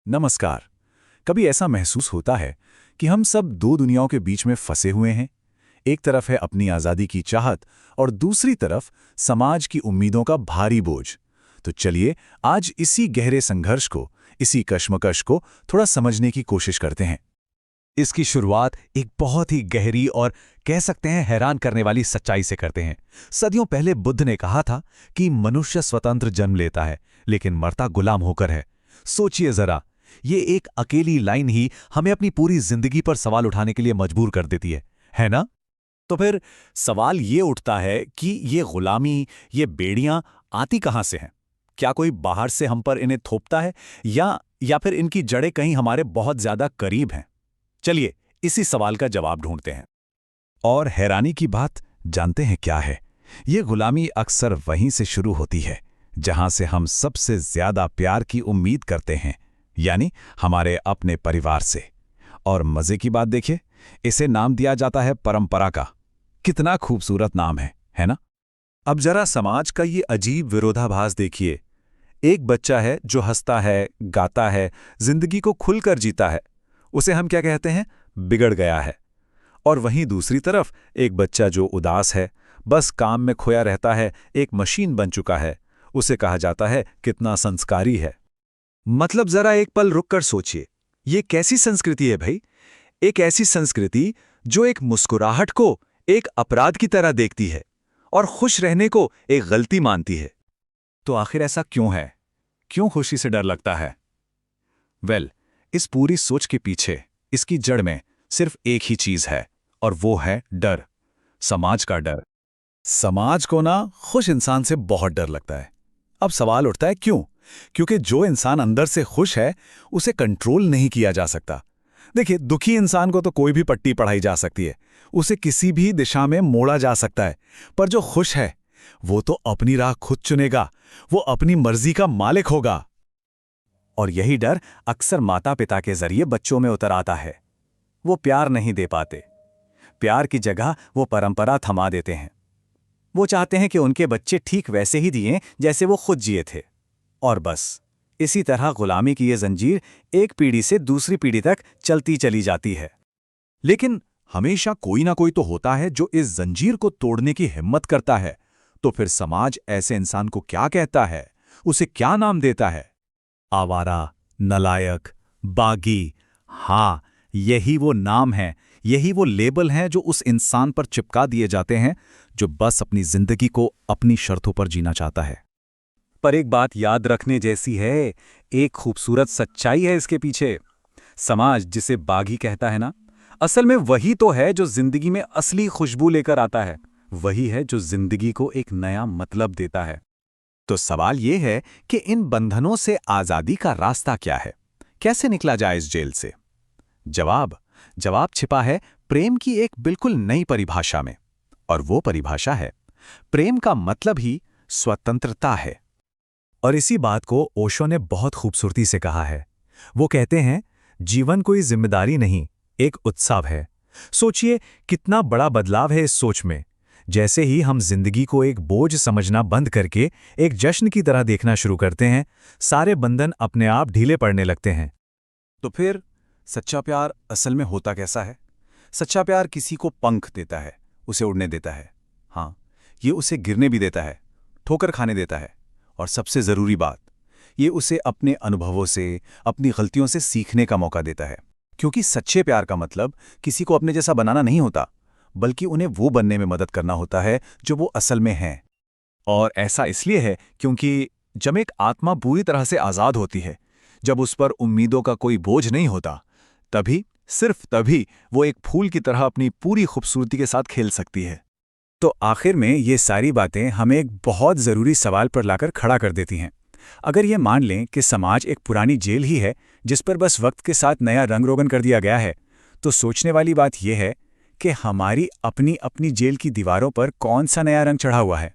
नमस्कार। कभी ऐसा महसूस होता है कि हम सब दो दुनियाओं के बीच में फंसे हुए हैं। एक तरफ है अपनी आज़ादी की चाहत और दूसरी तरफ समाज की उम्मीदों का भारी बोझ। तो चलिए आज इसी गहरे संघर्ष को, इसी कश्मकश को थोड़ा समझने की कोशिश करते हैं। इसकी शुरुआत एक बहुत ही गहरी और कह सकते हैं हैरान करने वाली सच्चाई से करते हैं। सदियों पहले बुद्ध ने कहा था कि मनुष्य स्वतंत्र जन्म लेता है लेकिन मरता गुलाम होकर है। सोचिए जरा, ये एक अकेली लाइन ही हमें अपनी पूरी जिंदगी पर सवाल उठाने के लिए मजबूर कर देती है ना? तो फिर सवाल ये उठता है कि ये गुलामी, ये बेड़ियां आती कहाँ से हैं? क्या कोई बाहर से हम पर इन्हें थोपता है या फिर इनकी जड़ें कहीं हमारे बहुत ज्यादा करीब हैं? चलिए इसी सवाल का जवाब ढूंढते हैं। और हैरानी की बात जानते हैं क्या है? ये गुलामी अक्सर वहीं से शुरू होती है जहां से हम सबसे ज्यादा प्यार की उम्मीद करते हैं, यानी हमारे अपने परिवार से। और मजे की बात देखिए, इसे नाम दिया जाता है परंपरा का। कितना खूबसूरत नाम है ना? अब जरा समाज का ये अजीब विरोधाभास देखिए। एक बच्चा है जो हंसता है, गाता है, जिंदगी को खुलकर जीता है, उसे हम क्या कहते हैं? बिगड़ गया है। और वहीं दूसरी तरफ एक बच्चा जो उदास है, बस काम में खोया रहता है, एक मशीन बन चुका है, उसे कहा जाता है कितना संस्कारी है। मतलब जरा एक पल रुककर सोचिए, ये कैसी संस्कृति है भाई? एक ऐसी संस्कृति जो एक मुस्कुराहट को एक अपराध की तरह देखती है और खुश रहने को एक गलती मानती है। तो आखिर ऐसा क्यों है? क्यों खुशी से डर लगता है? इस पूरी सोच के पीछे, इसकी जड़ में सिर्फ एक ही चीज है, और वो है डर। समाज का डर। समाज को ना खुश इंसान से बहुत डर लगता है। अब सवाल उठता है क्यों? क्योंकि जो इंसान अंदर से खुश है उसे कंट्रोल नहीं किया जा सकता। देखिए, दुखी इंसान को तो कोई भी पट्टी पढ़ाई जा सकती है, उसे किसी भी दिशा में मोड़ा जा सकता है, पर जो खुश है वो तो अपनी राह खुद चुनेगा, वो अपनी मर्जी का मालिक होगा। और यही डर अक्सर माता पिता के जरिए बच्चों में उतर आता है। वो प्यार नहीं दे पाते। प्यार की जगह वो परंपरा थमा देते हैं। वो चाहते हैं कि उनके बच्चे ठीक वैसे ही जिएं जैसे वो खुद जिए थे। और बस इसी तरह गुलामी की ये जंजीर एक पीढ़ी से दूसरी पीढ़ी तक चलती चली जाती है। लेकिन हमेशा कोई ना कोई तो होता है जो इस जंजीर को तोड़ने की हिम्मत करता है। तो फिर समाज ऐसे इंसान को क्या कहता है? उसे क्या नाम देता है? आवारा, नलायक, बागी। हाँ, यही वो नाम है, यही वो लेबल हैं जो उस इंसान पर चिपका दिए जाते हैं जो बस अपनी जिंदगी को अपनी शर्तों पर जीना चाहता है। पर एक बात याद रखने जैसी है, एक खूबसूरत सच्चाई है इसके पीछे। समाज जिसे बागी कहता है ना, असल में वही तो है जो जिंदगी में असली खुशबू लेकर आता है। वही है जो जिंदगी को एक नया मतलब देता है। तो सवाल ये है कि इन बंधनों से आजादी का रास्ता क्या है? कैसे निकला जाए इस जेल से? जवाब छिपा है प्रेम की एक बिल्कुल नई परिभाषा में। और वो परिभाषा है, प्रेम का मतलब ही स्वतंत्रता है। और इसी बात को ओशो ने बहुत खूबसूरती से कहा है। वो कहते हैं, जीवन कोई जिम्मेदारी नहीं, एक उत्सव है। सोचिए कितना बड़ा बदलाव है इस सोच में। जैसे ही हम जिंदगी को एक बोझ समझना बंद करके एक जश्न की तरह देखना शुरू करते हैं, सारे बंधन अपने आप ढीले पड़ने लगते हैं। तो फिर सच्चा प्यार असल में होता कैसा है? सच्चा प्यार किसी को पंख देता है, उसे उड़ने देता है। हाँ, ये उसे गिरने भी देता है, ठोकर खाने देता है। और सबसे जरूरी बात, ये उसे अपने अनुभवों से, अपनी गलतियों से सीखने का मौका देता है। क्योंकि सच्चे प्यार का मतलब किसी को अपने जैसा बनाना नहीं होता, बल्कि उन्हें वो बनने में मदद करना होता है जो वो असल में हैं। और ऐसा इसलिए है क्योंकि जब एक आत्मा पूरी तरह से आज़ाद होती है, जब उस पर उम्मीदों का कोई बोझ नहीं होता, तभी, सिर्फ तभी वो एक फूल की तरह अपनी पूरी खूबसूरती के साथ खेल सकती है। तो आखिर में ये सारी बातें हमें एक बहुत ज़रूरी सवाल पर लाकर खड़ा कर देती हैं। अगर ये मान लें कि समाज एक पुरानी जेल ही है जिस पर बस वक्त के साथ नया रंग रोगन कर दिया गया है, तो सोचने वाली बात यह है कि हमारी अपनी अपनी जेल की दीवारों पर कौन सा नया रंग चढ़ा हुआ है।